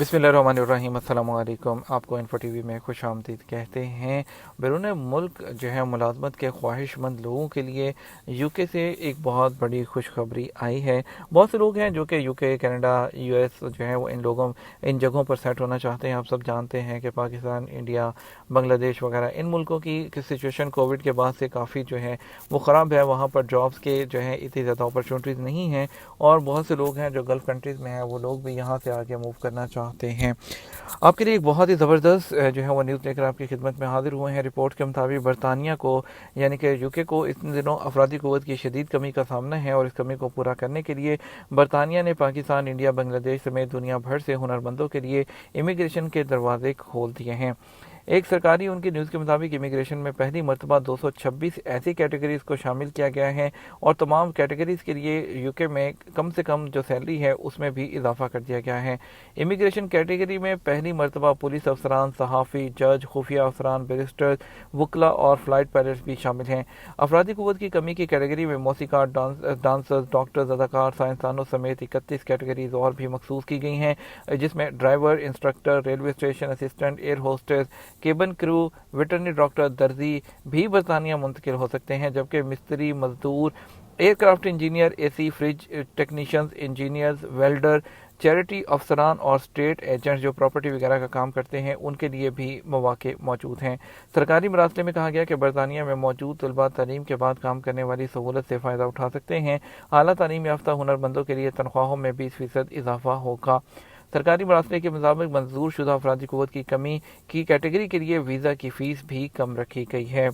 बिस्मिल्लाहिर्रहमानिर्रहीम। अस्सलामु अलैकुम। आपको इन्फो टीवी में खुश आमदीद कहते हैं। बैरून मुल्क जो है मुलाजमत के ख्वाहिशमंद लोगों के लिए यूके से एक बहुत बड़ी खुशखबरी आई है। बहुत से लोग हैं जो कि यूके, कनाडा, यूएस जो है वो इन जगहों पर सेट होना चाहते हैं। आप सब जानते हैं कि पाकिस्तान, इंडिया, बांग्लादेश वगैरह इन मुल्कों की सिचुएशन कोविड के बाद से काफ़ी जो है वो ख़राब है। वहाँ पर जॉब्स के जो है इतनी ज़्यादा अपॉर्चुनिटीज़ नहीं हैं और बहुत से लोग हैं जो गल्फ़ कंट्रीज़ में हैं, वो लोग भी यहाँ से आगे मूव करना चाहते हैं। आपके लिए एक बहुत ही ज़बरदस्त जो है वो न्यूज़ लेकर आपकी खिदमत में हाजिर हुए हैं। रिपोर्ट के मुताबिक बरतानिया को यानी कि यूके को इन दिनों अफरादी क़ुव्वत की शदीद कमी का सामना है और इस कमी को पूरा करने के लिए बरतानिया ने पाकिस्तान, इंडिया, बांग्लादेश समेत दुनिया भर से हुनरमंदों के लिए इमिग्रेशन के दरवाजे खोल दिए हैं। एक सरकारी उनकी न्यूज़ के मुताबिक इमिग्रेशन में पहली मरतबा 226 ऐसी कैटेगरीज़ को शामिल किया गया है और तमाम कैटेगरीज़ के लिए यूके में कम से कम जो सैलरी है उसमें भी इजाफा कर दिया गया है। इमिग्रेशन कैटेगरी में पहली मरतबा पुलिस अफसरान, सहाफ़ी, जज, खुफिया अफसरान, बैरिस्टर, वकला और फ्लाइट पायलट्स भी शामिल हैं। अफरादी क़ुव्वत की कमी की कैटेगरी में मौसीकार, डांसर्स, डॉक्टर्स, अदाकार, साइंसदानों समेत 31 कैटेगरीज और भी मखसूस की गई हैं, जिसमें driver, instructor, railway station assistant, air hostess, केबन crew, veterinary doctor, दर्जी भी बरतानिया मुंतकिल हो सकते हैं, जबकि मिस्त्री, मजदूर, aircraft engineer, AC, fridge technicians, engineers, welder, charity अफसरान और स्टेट एजेंट्स जो प्रॉपर्टी वगैरह का काम करते हैं उनके लिए भी मौके मौजूद हैं। सरकारी मरासले में कहा गया कि बरतानिया में मौजूद तलबा तालीम के बाद काम करने वाली सहूलत से फ़ायदा उठा सकते हैं। आला तालीम याफ्ता हुनरमंदों के लिए तनख्वाहों में 20% इजाफा होगा। सरकारी मरासले के मुताबिक मंजूर शुदा अफरादी क़ुव्वत की कमी की कैटेगरी के लिए वीज़ा की फ़ीस भी कम रखी गई है।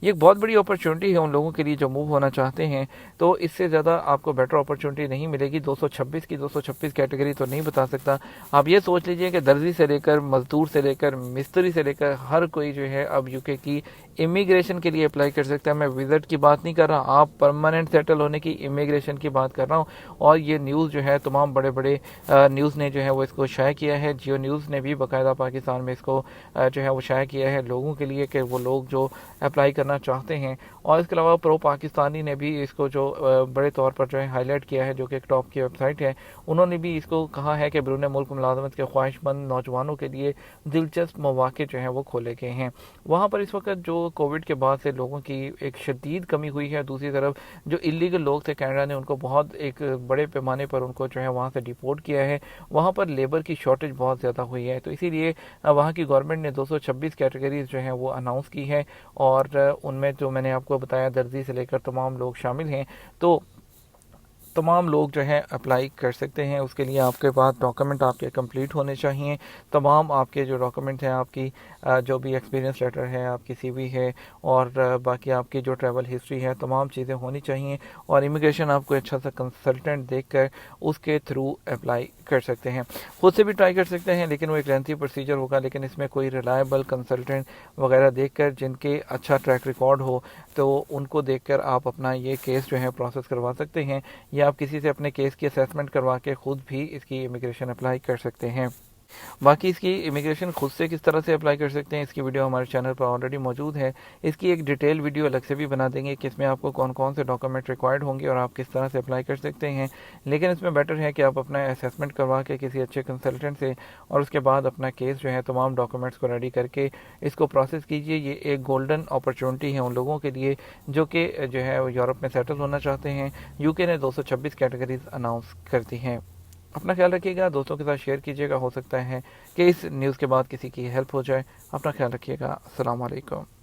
ये एक बहुत बड़ी अपॉर्चुनिटी है उन लोगों के लिए जो मूव होना चाहते हैं, तो इससे ज़्यादा आपको बेटर अपॉर्चुनिटी नहीं मिलेगी। 226 कैटेगरी तो नहीं बता सकता। आप ये सोच लीजिए कि दर्जी से लेकर, मजदूर से लेकर, मिस्त्री से लेकर हर कोई जो है अब यूके की इमिग्रेशन के लिए अप्लाई कर सकता है। मैं विज़िट की बात नहीं कर रहा, आप परमानेंट सेटल होने की इमिग्रेशन की बात कर रहा हूँ। और ये न्यूज़ जो है तमाम बड़े बड़े न्यूज़ ने जो है वो इसको शाया किया है। जियो न्यूज़ ने भी बाकायदा पाकिस्तान में इसको जो है वो शाया किया है लोगों के लिए कि वो लोग जो अप्लाई करना चाहते हैं। और इसके अलावा प्रो पाकिस्तानी ने भी इसको जो बड़े तौर पर जो है हाईलाइट किया है, जो कि एक टॉप की वेबसाइट है। उन्होंने भी इसको कहा है कि बैरून मुल्क मुलाजमत के ख्वाहिशमंद नौजवानों के लिए दिलचस्प मौके जो हैं वो खोले गए हैं। वहाँ पर इस वक्त जो कोविड के बाद से लोगों की एक शदीद कमी हुई है। दूसरी तरफ जो इलीगल लोग थे कनाडा ने उनको बहुत एक बड़े पैमाने पर उनको जो है वहाँ से डिपोर्ट किया है। वहाँ पर लेबर की शॉर्टेज बहुत ज़्यादा हुई है, तो इसीलिए वहाँ की गवर्नमेंट ने 226 कैटेगरीज जो हैं वो अनाउंस की है और उनमें जो मैंने आपको बताया दर्जी से लेकर तमाम लोग शामिल हैं। तो तमाम लोग जो है अप्लाई कर सकते हैं। उसके लिए आपके पास डॉक्यूमेंट आपके कंप्लीट होने चाहिए। तमाम आपके जो डॉक्यूमेंट हैं, आपकी जो भी एक्सपीरियंस लेटर है, आपकी सीवी है और बाकी आपकी जो ट्रैवल हिस्ट्री है, तमाम चीज़ें होनी चाहिए। और इमिग्रेशन आपको अच्छा सा कंसल्टेंट देखकर उसके थ्रू अप्लाई कर सकते हैं। खुद से भी ट्राई कर सकते हैं, लेकिन वो एक लेंथी प्रोसीजर होगा। लेकिन इसमें कोई रिलायबल कंसल्टेंट वगैरह देखकर जिनके अच्छा ट्रैक रिकॉर्ड हो, तो उनको देखकर आप अपना ये केस जो है प्रोसेस करवा सकते हैं, या आप किसी से अपने केस की असेसमेंट करवा के खुद भी इसकी इमिग्रेशन अप्लाई कर सकते हैं। बाकी इसकी इमिग्रेशन खुद से किस तरह से अप्लाई कर सकते हैं, इसकी वीडियो हमारे चैनल पर ऑलरेडी मौजूद है। इसकी एक डिटेल वीडियो अलग से भी बना देंगे कि इसमें आपको कौन कौन से डॉक्यूमेंट रिक्वायर्ड होंगे और आप किस तरह से अप्लाई कर सकते हैं। लेकिन इसमें बेटर है कि आप अपना असेसमेंट करवा के किसी अच्छे कंसल्टेंट से और उसके बाद अपना केस जो है तमाम डॉक्यूमेंट्स को रेडी करके इसको प्रोसेस कीजिए। ये एक गोल्डन अपॉर्चुनिटी है उन लोगों के लिए जो कि जो है यूरोप में सेटल होना चाहते हैं। यूके ने 226 कैटेगरीज अनाउंस कर दी हैं। अपना ख्याल रखिएगा, दोस्तों के साथ शेयर कीजिएगा। हो सकता है कि इस न्यूज़ के बाद किसी की हेल्प हो जाए। अपना ख्याल रखिएगा। अस्सलाम वालेकुम।